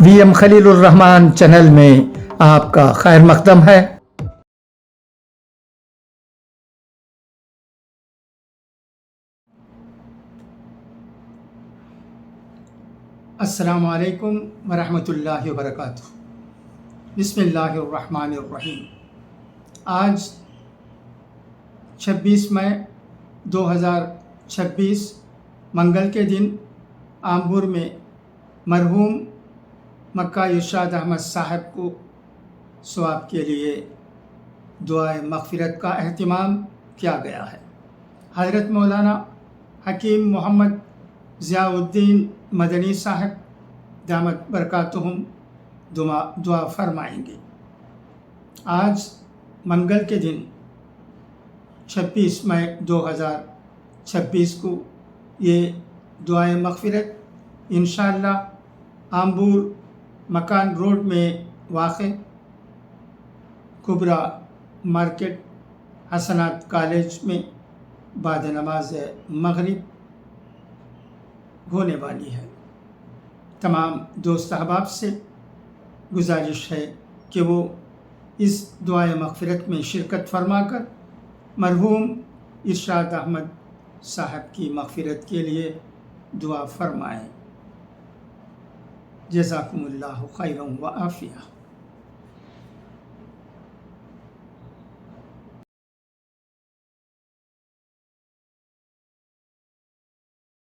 VM خلیل الرحمان channel میں آپ کا خیر مقدم ہے۔ السلام علیکم ورحمۃ اللہ وبرکاتہ۔ بسم اللہ الرحمن الرحیم۔ آج 26 مئی 2026 منگل کے دن آمبور میں مرحوم مکہ ارشاد احمد صاحب کو ثواب کے لیے دعائے مغفرت کا اہتمام کیا گیا ہے۔ حضرت مولانا حکیم محمد ضیاء الدین مدنی صاحب دامت برکاتہم دعا فرمائیں گے۔ آج منگل کے دن 26 مئی 2026 کو یہ دعائے مغفرت انشاءاللہ آمبور مکان روڈ میں واقع کبرا مارکیٹ حسنات کالج میں بعد نماز مغرب ہونے والی ہے۔ تمام دوست احباب سے گزارش ہے کہ وہ اس دعائے مغفرت میں شرکت فرما کر مرحوم ارشاد احمد صاحب کی مغفرت کے لیے دعا فرمائیں۔ جزاکم اللہ خیرا و عافیہ۔